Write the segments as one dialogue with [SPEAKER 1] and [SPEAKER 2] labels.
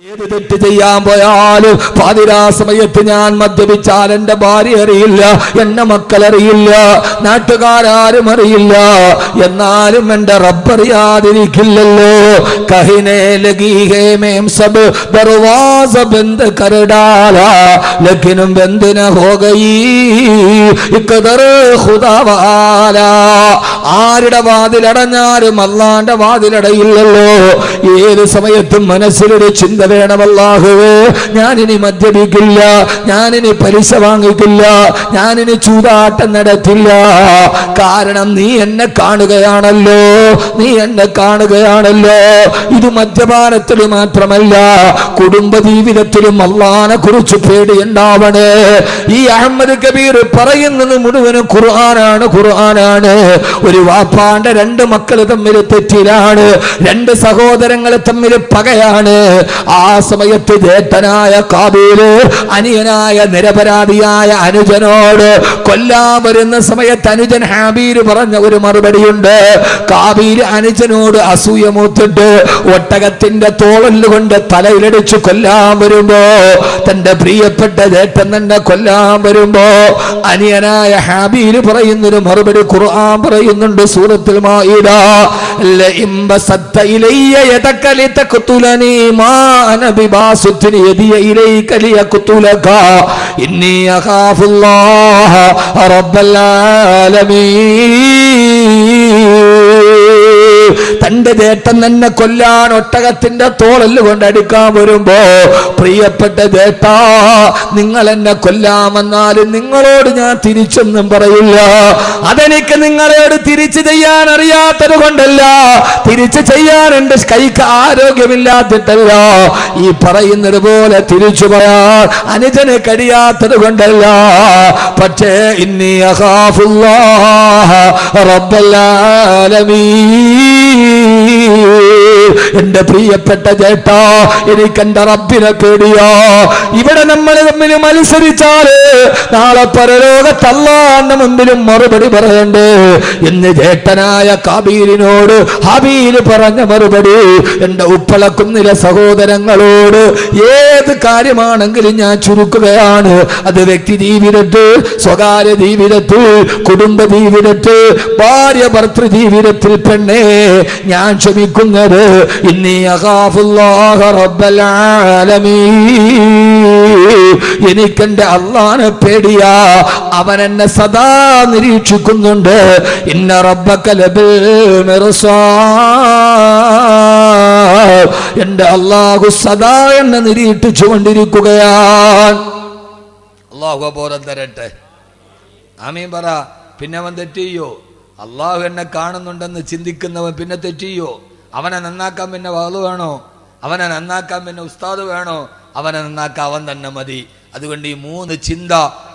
[SPEAKER 1] ഏത് തെറ്റ് ചെയ്യാൻ പോയാലും പാതിരാ സമയത്ത് ഞാൻ മദ്യപിച്ചാൽ എന്റെ ഭാര്യ അറിയില്ല, എന്റെ മക്കൾ അറിയില്ല, നാട്ടുകാരും അറിയില്ല, എന്നാലും എന്റെ റബ്ബറിയാതിരിക്കില്ലല്ലോ. കഹിനെ ലഗി ഹേ മേം സബ് ദർവാസ ബന്ദ് കർ ഡാലാ ലേകിൻ ബന്ദ് ന ഹോ ഗയി ഇഖ്ദർ ഖുദാ വാലാ. ആരുടെ വാതിലടഞ്ഞാലും അല്ലാഹുവിന്റെ വാതിലടയില്ലല്ലോ. ഏത് സമയത്തും മനസ്സിലൊരു ചിന്ത വേണം, അല്ലാഹുവേ ഞാനിനി മദ്യപിക്കില്ല, ഞാനിനി പലിശ വാങ്ങിക്കില്ല, ഞാനിനി ചൂതാട്ടം നടത്തില്ല. കാരണം നീ എന്നെ കാണുകയാണല്ലോ, നീ എന്നെ കാണുകയാണല്ലോ. ഇത് മദ്യപാനത്തിൽ മാത്രമല്ല, കുടുംബ ജീവിതത്തിലും അല്ലാഹുവിനെ കുറിച്ച് പേടിയുണ്ടാവണേ. ഈ അഹമ്മദ് കബീർ പറയുന്നത് മുഴുവനും ഖുർആനാണ്, ഖുർആനാണ്. ഒരു വാപ്പാന്റെ രണ്ട് മക്കൾ തമ്മിൽ തെറ്റിലാണ്, രണ്ട് സഹോദരങ്ങൾ തമ്മിൽ പകയാണ്. ആ സമയത്ത് ജേഷ്ഠനായ കാബീല് അനിയനായ നിരപരാധിയായ അനുജനോട് കൊല്ലാൻ വരുന്ന സമയത്ത് അനുജൻ ഹാബീല് പറഞ്ഞ ഒരു മറുപടിയുണ്ട്. കാബീല് അനുജനോട് അസൂയ മൂത്തിട്ട് ഒട്ടകത്തിന്റെ തോളല് കൊണ്ട് തലയിലടിച്ച് കൊല്ലാൻ വരുമ്പോ, തന്റെ പ്രിയപ്പെട്ട ജേഷ്ഠൻ തന്നെ കൊല്ലാൻ വരുമ്പോ അനിയനായ ഹാബീല് പറയുന്നൊരു മറുപടി ഖുർആൻ പറയുന്നുണ്ട് സൂറത്തുൽ മാഇദ. ലഇൻ ബസത്ത ഇലയ്യ യദക ലിതഖ്തുലനി മാ അന ബിബാസുത്തിൻ യദിയ ഇലൈക ലിയഖ്തുലക ഇന്നി അഖാഫുല്ലാഹ റബ്ബൽ ആലമീൻ. തന്റെ ജേഷ്ഠൻ തന്നെ കൊല്ലാൻ ഒട്ടകത്തിന്റെ തോളല് കൊണ്ട് അടിക്കാൻ വരുമ്പോ, പ്രിയപ്പെട്ട ജേഷ്ഠാ, നിങ്ങൾ എന്നെ കൊല്ലാമെന്നാലും നിങ്ങളോട് ഞാൻ തിരിച്ചൊന്നും പറയില്ല. അതെനിക്ക് നിങ്ങളോട് തിരിച്ചു ചെയ്യാൻ അറിയാത്തത് കൊണ്ടല്ല, തിരിച്ചു ചെയ്യാൻ എന്റെ കൈക്ക് ആരോഗ്യമില്ലാത്തിട്ടല്ല, ഈ പറയുന്നത് പോലെ തിരിച്ചു പറയാൻ അനുജന് കഴിയാത്തത് കൊണ്ടല്ല. പക്ഷേ ഇന്നി അഖാഫുല്ലാഹ റബ്ബൽ ആലമീൻ. എന്റെ പ്രിയപ്പെട്ട ജേഷ്ഠാ, എനിക്ക് എന്റെ റബ്ബിനെ പേടിയോ. ഇവിടെ നമ്മൾ തമ്മിൽ മത്സരിച്ചാല് നാളെ പരലോകത്ത് അല്ലാഹുവിന്റെ മുമ്പിലും മറുപടി പറയണ്ടേ എന്ന് ജേഷ്ഠനായ കാബീലിനോട് ഹബീല് പറഞ്ഞ മറുപടി എന്റെ ഉപ്പളക്കുന്നിലെ സഹോദരങ്ങളോട് ഏത് കാര്യമാണെങ്കിലും ഞാൻ ചുരുക്കുകയാണ്. അത് വ്യക്തി ജീവിതത്തിൽ, സ്വകാര്യ ജീവിതത്തിൽ, കുടുംബ ജീവിതത്തിൽ, ഭാര്യ ഭർത്തൃ ജീവിതത്തിൽ പെണ്ണേ ഞാൻ ക്ഷമിക്കുന്നത് ഇന്നി അഖാഫുല്ലാഹ റബ്ബൽ ആലമീൻ. എനിക്കെന്റെ അല്ലാഹുവിനെ പേടിയാ, അവൻ എന്നെ സദാ നിരീക്ഷിക്കുന്നുണ്ട്. ഇന്ന റബ്ബക ലബിൽ മിർസാദ്. എന്റെ അല്ലാഹു സദാ എന്നെ നിരീക്ഷിച്ചു കൊണ്ടിരിക്കുകയാണ്. അല്ലാഹു ബോധം തരട്ടെ, ആമീൻ പറ. പിന്നെ അവൻ തെറ്റിയോ? അള്ളാഹു എന്നെ കാണുന്നുണ്ടെന്ന് ചിന്തിക്കുന്നവൻ പിന്നെ തെറ്റിയോ? അവനെ നന്നാക്കാൻ പിന്നെ വാള് വേണോ? അവനെ നന്നാക്കാൻ പിന്നെ ഉസ്താദ് വേണോ? അവനെ നന്നാക്കാൻ അവൻ തന്നെ മതി. അതുകൊണ്ട് ഈ മൂന്ന് ചിന്ത,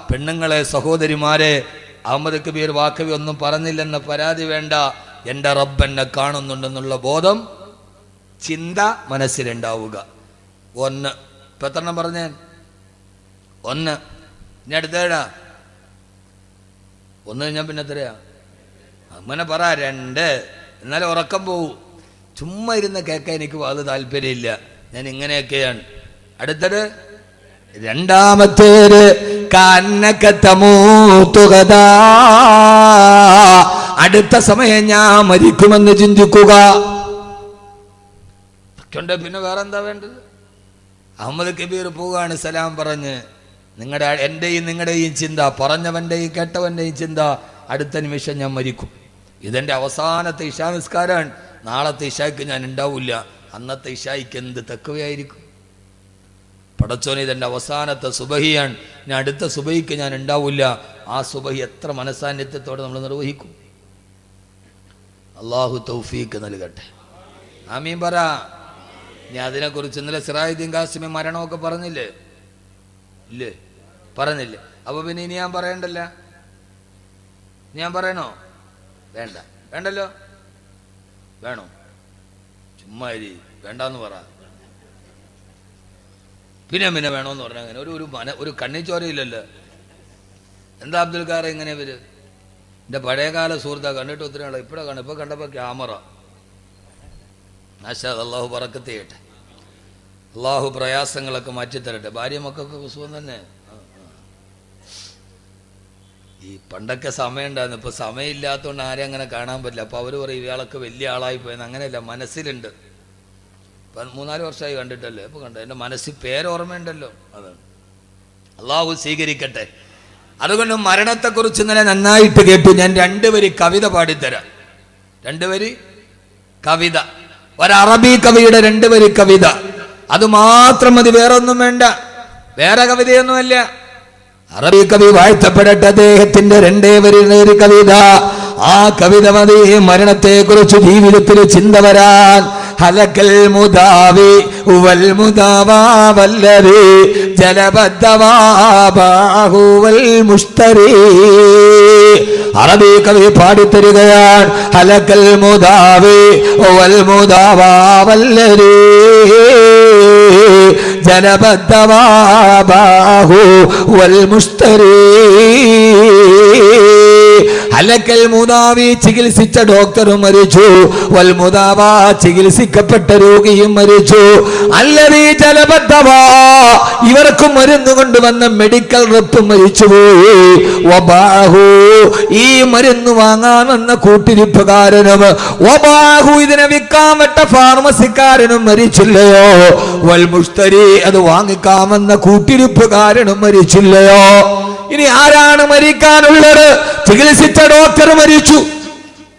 [SPEAKER 1] പെണ്ണുങ്ങളെ, സഹോദരിമാരെ, അഹമ്മദ് കബീർ വാക്കവി ഒന്നും പറഞ്ഞില്ലെന്ന പരാതി വേണ്ട. എൻ്റെ റബ്ബ് എന്നെ കാണുന്നുണ്ടെന്നുള്ള ബോധം, ചിന്ത മനസ്സിലുണ്ടാവുക. ഒന്ന്. ഇപ്പം എത്ര എണ്ണം പറഞ്ഞേ? ഒന്ന്. ഇനി അടുത്തേടാ. ഒന്ന് കഴിഞ്ഞാൽ പിന്നെ എത്രയാ? അങ്ങനെ പറ. രണ്ട്. എന്നാലും ഉറക്കം പോവും. ചുമ്മാ ഇരുന്ന് കേൾക്കാൻ എനിക്ക് അത് താല്പര്യമില്ല. ഞാൻ ഇങ്ങനെയൊക്കെയാണ്. അടുത്തത് രണ്ടാമത്തേത് അടുത്ത സമയം ഞാൻ മരിക്കുമെന്ന് ചിന്തിക്കുക. പിന്നെ വേറെന്താ വേണ്ടത്? അഹമ്മദ് കബീർ പോവുകയാണ് സലാം പറഞ്ഞ്. എൻ്റെയും നിങ്ങളുടെയും ചിന്ത, പറഞ്ഞവൻ്റെയും കേട്ടവൻ്റെയും ചിന്ത, അടുത്ത നിമിഷം ഞാൻ മരിക്കും. ഇതെൻ്റെ അവസാനത്തെ ഇശാ നിസ്കാരമാണ്. നാളത്തെ ഇശായ്ക്ക് ഞാൻ ഉണ്ടാവില്ല. അന്നത്തെ ഇശായ്ക്ക് എന്ത് തക്കവയായിരിക്കും? പടച്ചോനെ, ഇതെൻ്റെ അവസാനത്തെ സുബഹിയാണ്. ഞാൻ അടുത്ത സുബഹിക്ക് ഞാൻ ഉണ്ടാവില്ല. ആ സുബഹി എത്ര മനസാന്നിധ്യത്തോടെ നമ്മൾ നിർവഹിക്കും? അള്ളാഹു തൗഫീക്ക് നൽകട്ടെ. ആമീൻ പറ. ഞാൻ അതിനെക്കുറിച്ച് ഇന്നലെ സിറാജുദ്ദീൻ ഖാസിമി മരണമൊക്കെ പറഞ്ഞില്ലേ? ഇല്ലേ? പറഞ്ഞില്ലേ? അപ്പൊ പിന്നെ ഇനി ഞാൻ പറയണ്ടല്ല? ഞാൻ പറയണോ? വേണ്ട. വേണ്ടല്ലോ? വേണോ? ചുമ്മാ വേണ്ടെന്ന് പറ. പിന്നെ വേണോന്ന് പറഞ്ഞാൽ അങ്ങനെ ഒരു കണ്ണിച്ചോരയില്ലല്ലോ. എന്താ അബ്ദുൽ ഖാർ ഇങ്ങനെ ഇവര്? എൻ്റെ പഴയകാല സുഹൃത്താ, കണ്ടിട്ട് ഒത്തിരി ആളെ ഇപ്പോഴാണ് കാണും. ഇപ്പോൾ കണ്ടപ്പോൾ ക്യാമറ. മാഷാ അല്ലാഹു ബറക്കത്ത് ചെയ്യട്ടെ. അള്ളാഹു പ്രയാസങ്ങളൊക്കെ മാറ്റിത്തരട്ടെ. ഭാര്യ മക്കൾക്കൊക്കെ സുഖം തന്നെ. ഈ പണ്ടൊക്കെ സമയം ഉണ്ടായിരുന്നു, ഇപ്പോൾ സമയമില്ലാത്തതുകൊണ്ട് ആരും അങ്ങനെ കാണാൻ പറ്റില്ല. അപ്പോൾ അവർ പറയും ഇയാളൊക്കെ വലിയ ആളായി പോയെന്ന്. അങ്ങനെയല്ല, മനസ്സിലുണ്ട്. ഇപ്പം 3-4 വർഷമായി കണ്ടിട്ടല്ലേ, ഇപ്പോൾ കണ്ടോ, എൻ്റെ മനസ്സിൽ പേരോർമ്മയുണ്ടല്ലോ. അതാണ്. അള്ളാഹു സ്വീകരിക്കട്ടെ. അതുകൊണ്ട് മരണത്തെക്കുറിച്ച് ഇന്നലെ നന്നായിട്ട് കേട്ടു. ഞാൻ 2 വരി കവിത പാടിത്തരാം. 2 വരി കവിത, ഒരറബി കവിയുടെ 2 വരി കവിത. അത് മാത്രം മതി, വേറൊന്നും വേണ്ട, വേറെ കവിതയൊന്നുമല്ല. അറബി കവി വാഴ്ത്തപ്പെടട്ടെ. അദ്ദേഹത്തിന്റെ 2 വരി കവിത. ആ കവിത മതി മരണത്തെ കുറിച്ച് ജീവിതത്തിൽ ചിന്ത വരാൻ. ഹലക്കൽ മുദാവി വൽ മുദാവാ വല്ലദി ജലബദ്ദവാബാഹു വൽ മുസ്തരി. അറബി കവി പാടിത്തരികയാണ്. ഹലക്കൽ മുദാവി വൽ മുദാവാ വല്ലദി ജലബദ്ദവാബാഹു വൽ മുസ്തരി. ഹലക്കൽ മുദാവി, ചികിത്സിച്ച ഡോക്ടറും മരിച്ചു. വൽ മുദാവാ, ചികിത്സിക്കപ്പെട്ട രോഗിയും മരിച്ചു. അല്ലദീ ജലബദ്ദവാ, ഇവർക്കും മരുന്ന് കൊണ്ടുവന്ന മെഡിക്കൽ റെപ്പ് മരിച്ചുപോയി. വബാഹു, ഈ മരുന്ന് വാങ്ങാൻ വന്ന കൂട്ടിരിപ്പുകാരനും, വബാഹു, ഇതിനെ വിൽക്കാൻ വിട്ട ഫാർമസിക്കാരനും മരിച്ചില്ലയോ? വൽ മുസ്തരി, അത് വാങ്ങിക്കാൻ വന്ന കൂട്ടിരിപ്പുകാരനും മരിച്ചില്ലയോ? ഇനി ആരാണ് മരിക്കാനുള്ളത്? ചികിത്സിച്ച ഡോക്ടർ മരിച്ചു,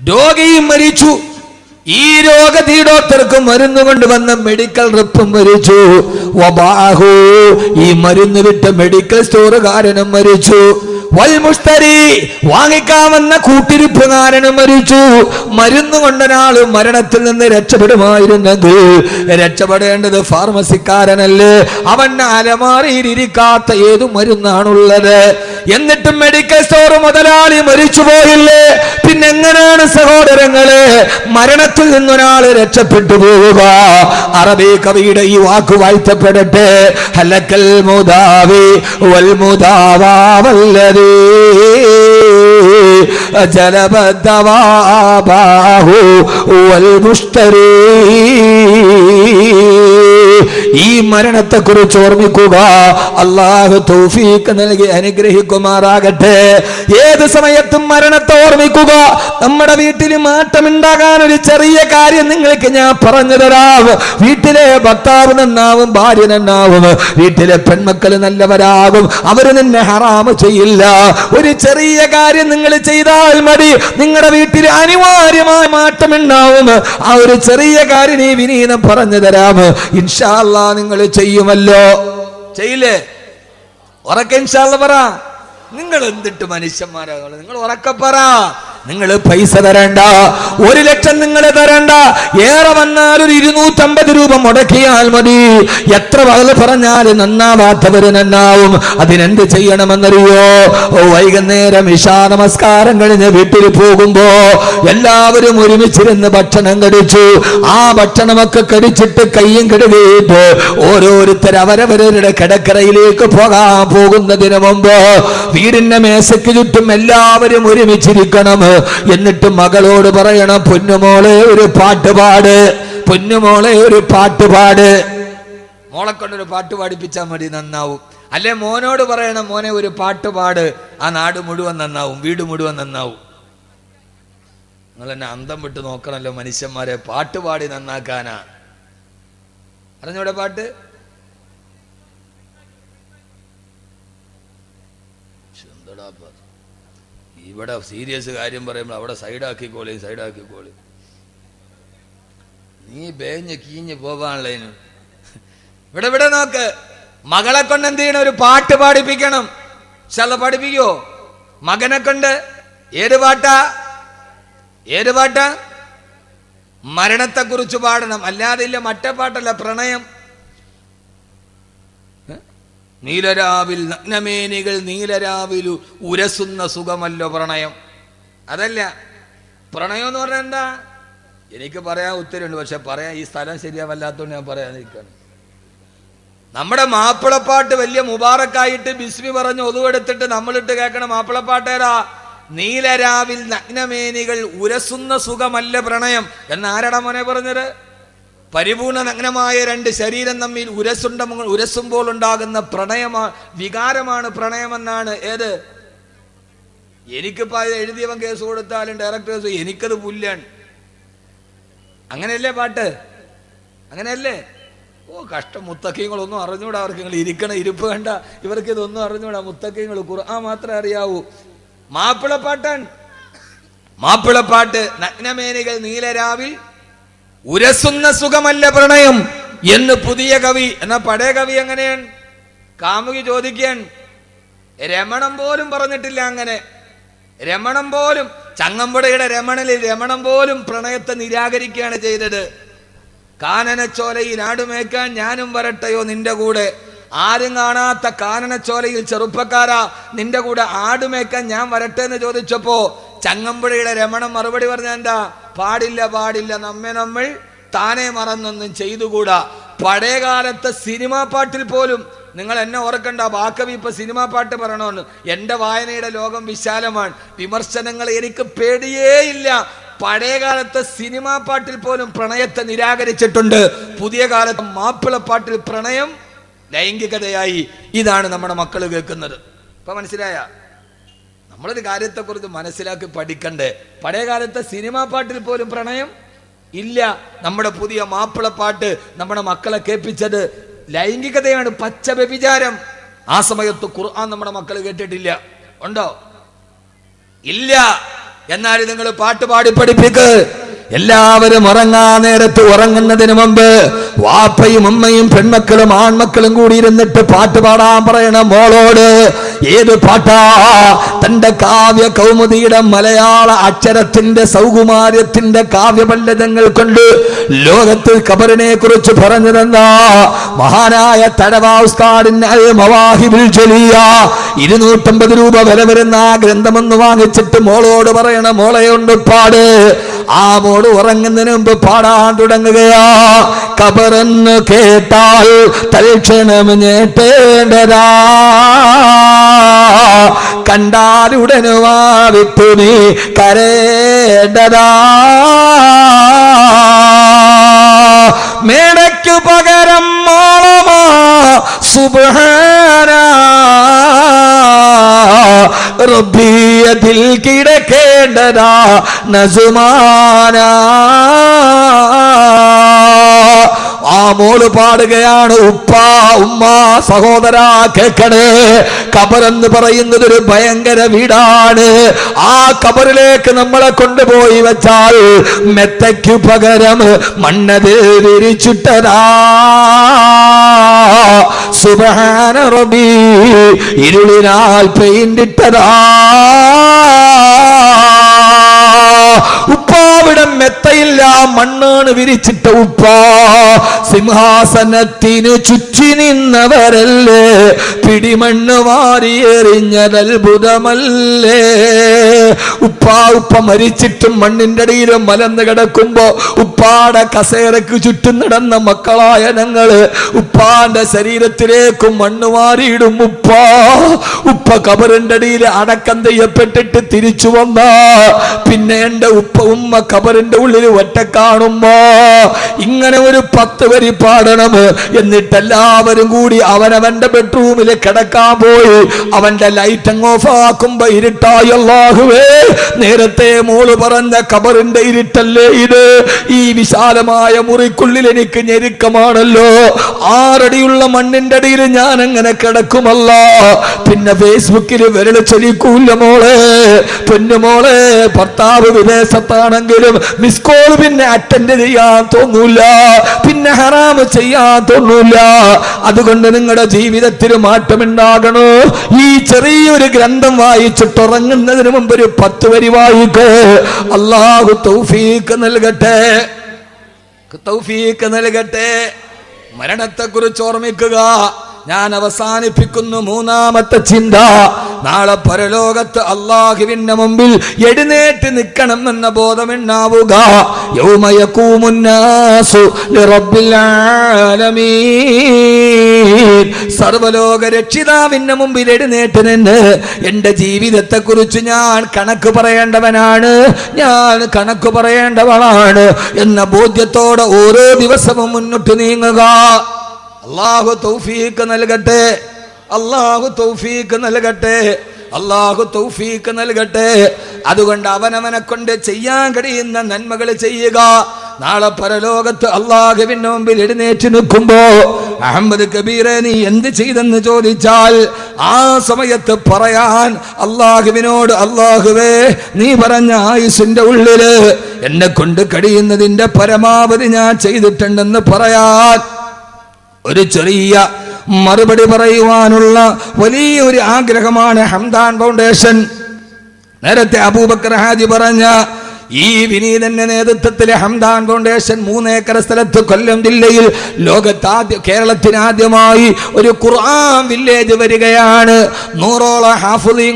[SPEAKER 1] രോഗിയും മരിച്ചു. ഈ ഡോക്ടർക്ക് മരുന്ന് കൊണ്ടുവന്ന മെഡിക്കൽ റെപ്പും മരിച്ചു. വബാഹു, ഈ മരുന്ന് വിട്ട മെഡിക്കൽ സ്റ്റോറുകാരനും മരിച്ചു. വൽ മുസ്തരി, വാങ്ങിക്കാമെന്ന കൂട്ടിരിപ്പുകാരനും മരിച്ചു. മരുന്ന് കൊണ്ടൊരാള് മരണത്തിൽ നിന്ന് രക്ഷപ്പെടുമായിരുന്നെങ്കിൽ രക്ഷപ്പെടേണ്ടത് ഫാർമസിക്കാരനല്ലേ? അവന്റെ അലമാറിയിലിരിക്കാത്ത ഏതു മരുന്നാണുള്ളത്? എന്നിട്ടും മെഡിക്കൽ സ്റ്റോർ മുതലാളി മരിച്ചു പോയില്ലേ? പിന്നെങ്ങനെയാണ് സഹോദരങ്ങളെ മരണത്തിൽ നിന്നൊരാള് രക്ഷപ്പെട്ടു പോവുക? അറബി കവിയുടെ ഈ വാക്ക് വാഴ്ത്തപ്പെടട്ടെ. ഹലക്കൽ മുദാവി വൽ മുദാവാ വല്ലദീ ജലബദ്ദവാബാഹു വൽ മുസ്തരി. ഈ മരണത്തെ കുറിച്ച് ഓർമ്മിക്കുക. അല്ലാഹു തൗഫീഖ് നൽകി അനുഗ്രഹിക്കുമാറാകട്ടെ. ഏത് സമയത്തും മരണത്തെ ഓർമ്മിക്കുക. നമ്മുടെ വീട്ടിൽ മാറ്റമുണ്ടാകാൻ ഒരു ചെറിയ കാര്യം നിങ്ങൾക്ക് ഞാൻ പറഞ്ഞു തരാം. വീട്ടിലെ ഭർത്താവ് നന്നാവും, ഭാര്യ നന്നാവും, വീട്ടിലെ പെൺമക്കൾ നല്ലവരാകും, അവര് നിന്നെ ഹറാമ് ചെയ്യില്ല. ഒരു ചെറിയ കാര്യം നിങ്ങൾ ചെയ്താൽ മതി, നിങ്ങളുടെ വീട്ടിൽ അനിവാര്യമായ മാറ്റമുണ്ടാവും. ആ ഒരു ചെറിയ കാര്യം ഈ വിനീതം പറഞ്ഞു തരാം. ഇൻഷാ അല്ലാഹ് നിങ്ങൾ ചെയ്യുമല്ലോ, ചെയ്യില്ലേ? ഉറക്കെ ഇൻഷാ അല്ലാഹ് പറ. നിങ്ങൾ എന്തിട്ട് മനുഷ്യന്മാരാകുള്ളൂ? നിങ്ങൾ ഉറക്കെ പറ. നിങ്ങൾ പൈസ തരണ്ട, 1 ലക്ഷം നിങ്ങൾ തരണ്ട. ഏറെ വന്നാൽ ഒരു 250 രൂപ മുടക്കിയാൽ മതി. എത്ര വകൽ പറഞ്ഞാൽ നന്നാവാത്തവര് നന്നാവും. അതിനെന്ത് ചെയ്യണമെന്നറിയോ? വൈകുന്നേരം ഇശാ നമസ്കാരം കഴിഞ്ഞ് വീട്ടിൽ പോകുമ്പോ എല്ലാവരും ഒരുമിച്ചിരുന്ന് ഭക്ഷണം കഴിച്ചു. ആ ഭക്ഷണമൊക്കെ കഴിച്ചിട്ട് കയ്യും കഴുകിയിട്ട് ഓരോരുത്തർ അവരവരുടെ കിടക്കറയിലേക്ക് പോകാൻ പോകുന്നതിന് മുമ്പ് വീടിന്റെ മേശയ്ക്ക് ചുറ്റും എല്ലാവരും ഒരുമിച്ചിരിക്കണം. എന്നിട്ട് മകളോട് പറയണം, പൊന്നുമോളെ ഒരു പാട്ടുപാട്, പൊന്നുമോളെ ഒരു പാട്ടുപാട്. മോളെ കൊണ്ടൊരു പാട്ട് പാടിപ്പിച്ചാൽ മതി, നന്നാവും. അല്ലെ മോനോട് പറയണം, മോനെ ഒരു പാട്ടുപാട്, ആ നാട് മുഴുവൻ നന്നാവും, വീട് മുഴുവൻ നന്നാവും. നിങ്ങൾ എന്നെ അന്തം വിട്ട് നോക്കണല്ലോ മനുഷ്യന്മാരെ. പാട്ടുപാടി നന്നാക്കാനാ അറിഞ്ഞൂടെ പാട്ട്? ഇവിടെ സീരിയസ് കാര്യം പറയുമ്പോൾ അവിടെ സൈഡാക്കിക്കോളി. നീ ബേഞ്ഞ് കീഞ്ഞ് പോവാനുള്ള ഇവിടെ നോക്ക്. മകളെ കൊണ്ട് എന്ത് ചെയ്യണം? ഒരു പാട്ട് പാടിപ്പിക്കണം. പഠിപ്പിക്കോ? മകനെ കൊണ്ട് ഏത് പാട്ടാ? മരണത്തെ കുറിച്ച് പാടണം. അല്ലാതെ ഇല്ല മറ്റേ പാട്ടല്ല, പ്രണയം. നീലരാവിൽ നഗ്നമേനികൾ നീലരാവിലു ഉരസുന്ന സുഖമല്ലോ പ്രണയം. അതല്ല പ്രണയം എന്ന് പറഞ്ഞാൽ എന്താ? എനിക്ക് പറയാൻ ഉത്തരവുണ്ട്, പക്ഷെ പറയാൻ ഈ സ്ഥലം ശരിയാവല്ലാത്തതുകൊണ്ട് ഞാൻ പറയാതിരിക്കുകയാണ്. നമ്മുടെ മാപ്പിളപ്പാട്ട് വലിയ മുബാറക്കായിട്ട് ബിസ്മി പറഞ്ഞ് ഒതുവെടുത്തിട്ട് നമ്മളിട്ട് കേൾക്കണ മാപ്പിളപ്പാട്ടേരാ. നീലരാവിൽ നഗ്നമേനികൾ ഉരസുന്ന സുഖമല്ല പ്രണയം എന്നാരടാ മോനെ പറഞ്ഞത്? പരിപൂർണ നഗ്നമായ രണ്ട് ശരീരം തമ്മിൽ ഉരസുമ്പോൾ ഉണ്ടാകുന്ന വികാരമാണ് പ്രണയമെന്നാണ്. ഏത്? എനിക്കിപ്പോൾ എഴുതിയവൻ കേസ് കൊടുത്താലും ഡയറക്ടേഴ്സ് എനിക്കത് പുല്ലാണ്. അങ്ങനെയല്ലേ പാട്ട്? അങ്ങനെയല്ലേ? ഓ കഷ്ടം. മുത്തക്കീങ്ങളൊന്നും അറിഞ്ഞൂടാ അവർക്ക്. നിങ്ങൾ ഇരിക്കണ ഇരിപ്പ് കണ്ട ഇവർക്ക് ഇതൊന്നും അറിഞ്ഞൂടാ. മുത്തക്കീങ്ങൾ ഖുർആൻ മാത്രമേ അറിയാവൂ. മാപ്പിളപ്പാട്ടാണ്. മാപ്പിളപ്പാട്ട്. നഗ്നമേനികൾ നീലരാവിൽ ഉരസുന്ന സുഖമല്ല പ്രണയം എന്ന് പുതിയ കവി. എന്നാ പഴയ കവി എങ്ങനെയാണ്? കാമുകി ചോദിക്കാൻ രമണം പോലും പറഞ്ഞിട്ടില്ല. അങ്ങനെ രമണം പോലും, ചങ്ങമ്പുഴയുടെ രമണം പോലും പ്രണയത്തെ നിരാകരിക്കുകയാണ് ചെയ്തത്. കാനനച്ചോലയിൽ ആടുമേക്കാൻ ഞാനും വരട്ടെയോ നിന്റെ കൂടെ. ആരും കാണാത്ത കാനനച്ചോലയിൽ ചെറുപ്പക്കാരാ നിന്റെ കൂടെ ആടുമേക്കാൻ ഞാൻ വരട്ടെ എന്ന് ചോദിച്ചപ്പോ ചങ്ങമ്പുഴയുടെ രമണം മറുപടി പറഞ്ഞ എന്താ? പാടില്ല പാടില്ല, നമ്മൾ താനെ മറന്നൊന്നും ചെയ്തുകൂടാ. പഴയകാലത്തെ സിനിമാ പാട്ടിൽ പോലും നിങ്ങൾ എന്നെ ഓർക്കണ്ട, ബാക്കവി ഇപ്പൊ സിനിമാ പാട്ട് പറയണമെന്ന്. എൻ്റെ വായനയുടെ ലോകം വിശാലമാണ്. വിമർശനങ്ങൾ എനിക്ക് പേടിയേയില്ല. പഴയകാലത്തെ സിനിമാ പാട്ടിൽ പോലും പ്രണയത്തെ നിരാകരിച്ചിട്ടുണ്ട്. പുതിയ കാലത്ത് മാപ്പിളപ്പാട്ടിൽ പ്രണയം ലൈംഗികതയായി. ഇതാണ് നമ്മുടെ മക്കൾ കേൾക്കുന്നത്. ഇപ്പൊ മനസ്സിലായ? നമ്മളൊരു കാര്യത്തെക്കുറിച്ച് മനസ്സിലാക്കി പഠിക്കണ്ടേ? പഴയകാലത്തെ സിനിമാ പാട്ടിൽ പോലും പ്രണയം ഇല്ല. നമ്മുടെ പുതിയ മാപ്പിളപ്പാട്ട് നമ്മുടെ മക്കളെ കേൾപ്പിച്ചത് ലൈംഗികതയാണ്, പച്ച വ്യഭിചാരം. ആ സമയത്ത് ഖുർആൻ നമ്മുടെ മക്കൾ കേട്ടിട്ടില്ല. ഉണ്ടോ? ഇല്ല. എന്നാൽ നിങ്ങൾ പാട്ട് പാടി പഠിപ്പിക്ക്. എല്ലാവരും ഉറങ്ങാൻ നേരത്ത് ഉറങ്ങുന്നതിന് മുമ്പ് വാപ്പയും ഉമ്മയും പെൺമക്കളും ആൺമക്കളും കൂടി ഇരുന്നിട്ട് പാട്ട് പാടാൻ പറയണം മോളോട്. ഏത് പാട്ടാ? തന്റെ കാവ്യ കൗമുദിയുടെ മലയാള അക്ഷരത്തിന്റെ സൗകുമാര്യത്തിന്റെ കാവ്യപണ്ഡിതങ്ങൾ കൊണ്ട് ലോകത്ത് ഖബറിനെ കുറിച്ച് പറഞ്ഞതെന്താ? മഹാനായ തഴവാ ഉസ്താദിന്റെ അൽ മവാഹിബുൽ ജലിയ 250 രൂപ വില വരുന്ന ആ ഗ്രന്ഥമൊന്ന് വാങ്ങിച്ചിട്ട് മോളോട് പറയണം, മോളെയുണ്ട് പാട്. ആ മോള് ഉറങ്ങുന്നതിന് മുമ്പ് പാടാൻ തുടങ്ങുകയാ. ഖബറെന്ന് കേട്ടാൽ തൽക്ഷണം ഞെട്ടേണ്ടതാ, കണ്ടാലുടനുവാ വിട്ടു നീ കരേണ്ടതാ. മേടയ്ക്കു പകരം മോളമാ സുബ്ഹാന റബ്ബിയതിൽ കിടക്കേണ്ടതാ നസുമാന. ആ മോള് പാടുകയാണ്, ഉപ്പ ഉമ്മ സഹോദര കേൾക്കണേ, ഖബറെന്ന് പറയുന്നത് ഒരു ഭയങ്കര വീടാണ്. ആ ഖബറിലേക്ക് നമ്മളെ കൊണ്ടുപോയി വെച്ചാൽ മെത്തയ്ക്കു പകരം മണ്ണത് വിരിച്ചിട്ടതാ. സുബ്ഹാന റബ്ബി ഇരുളിനാൽ പെയിന്റിട്ടതാ. ഉപ്പാവിടെ മെത്തയില്ല, മണ്ണാണ് വിരിച്ചിട്ട ഉപ്പ. സിംഹാസനത്തിന് ചുറ്റി നിന്നവരല്ലേ, പിടിമണ്ണ് വാരിയെറിഞ്ഞതത്ഭുതമല്ലേ. ഉപ്പ മരിച്ചിട്ടും മണ്ണിന്റെ അടിയിലും മലന്ന് കിടക്കുമ്പോ ഉപ്പാടെ കസേരക്ക് ചുറ്റും നടന്ന മക്കളായ ഞങ്ങള് ഉപ്പാന്റെ ശരീരത്തിലേക്കും മണ്ണ് വാരിയിടും. ഉപ്പ ഖബറിന്റെ അടിയിൽ അടക്കം ചെയ്യപ്പെട്ടിട്ട് തിരിച്ചു വന്ന പിന്നെ എന്റെ ഉമ്മ ഖബറിന്റെ ഉള്ളിൽ ഒറ്റ കാണുമ്പോ ഇങ്ങനെ ഒരു 10 വരി പാടണം. എന്നിട്ട് എല്ലാവരും കൂടി അവനവന്റെ ബെഡ്റൂമിൽ കിടക്കാൻ പോയി. അവന്റെ ലൈറ്റ് അങ്ങ് ഓഫ് ആക്കുമ്പോ ഇരുട്ടായി. അല്ലാഹുവേ, നേരത്തെ മോള് പറഞ്ഞ ഖബറിന്റെ ഇരുട്ടല്ലേ ഇത്? ഈ വിശാലമായ മുറിക്കുള്ളിൽ എനിക്ക് ഞെരുക്കമാണല്ലോ. 6 അടിയുള്ള മണ്ണിന്റെ അടിയിൽ ഞാൻ എങ്ങനെ കിടക്കുമല്ല? പിന്നെ ഫേസ്ബുക്കിൽ വിരൽ ചലിക്കൂല മോളെ, പൊന്നുമോളെ. ഭർത്താവ് വിദേശത്താണെങ്കിലും മിസ് കോൾ പിന്നെ അറ്റൻഡ് ചെയ്യാൻ തോന്നൂല, പിന്നെ ഹറാമ് ചെയ്യാൻ തോന്നൂല. അതുകൊണ്ട് നിങ്ങളുടെ ജീവിതത്തിൽ മാറ്റമുണ്ടാകണോ? ഈ ചെറിയൊരു ഗ്രന്ഥം വായിച്ചിട്ട് ഉറങ്ങുന്നതിന് മുമ്പ് ഒരു 10 വരി വായിക്ക്. അല്ലാഹു തൗഫീഖ് നൽകട്ടെ, തൗഫീഖ് നൽകട്ടെ. മരണത്തെ കുറിച്ച് ഓർമ്മിക്കുക. ഞാൻ അവസാനിപ്പിക്കുന്നു. 3ാമത്തെ ചിന്ത, നാളെ പരലോകത്ത് അല്ലാഹുവിന്റെ മുമ്പിൽ എഴുന്നേറ്റ് നിൽക്കണം എന്ന ബോധമുണ്ടാവുക. യൗമ യഖൂമുന്നാസു ലിറബ്ബിൽ ആലമീൻ. സർവലോക രക്ഷിതാവിന്റെ മുമ്പിൽ എഴുന്നേറ്റ് നിന്ന് എൻ്റെ ജീവിതത്തെക്കുറിച്ച് ഞാൻ കണക്ക് പറയേണ്ടവനാണ്, ഞാൻ കണക്ക് പറയേണ്ടവളാണ് എന്ന ബോധ്യത്തോടെ ഓരോ ദിവസവും മുന്നോട്ട് നീങ്ങുക. അല്ലാഹു തൗഫീഖ് നൽകട്ടെ, അല്ലാഹു തൗഫീഖ് നൽകട്ടെ, അല്ലാഹു തൗഫീഖ് നൽകട്ടെ. അതുകൊണ്ട് അവനവനെ കൊണ്ട് ചെയ്യാൻ കഴിയുന്ന നന്മകൾ ചെയ്യുക. നാളെ പരലോകത്ത് അല്ലാഹുവിന്റെ മുമ്പിൽ എഴുന്നേറ്റ് നിൽക്കുമ്പോ അഹമ്മദ് കബീറെ നീ എന്ത് ചെയ്തെന്ന് ചോദിച്ചാൽ ആ സമയത്ത് പറയാൻ അല്ലാഹുവിനോട്, അല്ലാഹുവേ നീ പറഞ്ഞ ആയുസിന്റെ ഉള്ളില് എന്നെ കൊണ്ട് കഴിയുന്നതിന്റെ പരമാവധി ഞാൻ ചെയ്തിട്ടുണ്ടെന്ന് പറയാൻ ഒരു ചെറിയ മറുപടി പറയുവാനുള്ള വലിയൊരു ആഗ്രഹമാണ് ഹംദാൻ ഫൗണ്ടേഷൻ. നേരത്തെ അബൂബക്കർ ഹാജി പറഞ്ഞ ഈ വിനീതന്റെ നേതൃത്വത്തിലെ ഹംദാൻ ഫൗണ്ടേഷൻ 3 ഏക്കർ സ്ഥലത്ത് കൊല്ലം ജില്ലയിൽ കേരളത്തിന് ആദ്യമായി ഒരു ഖുർആൻ വില്ലേജ് വരികയാണ്. 100ഓളം ഹാഫിളീൻ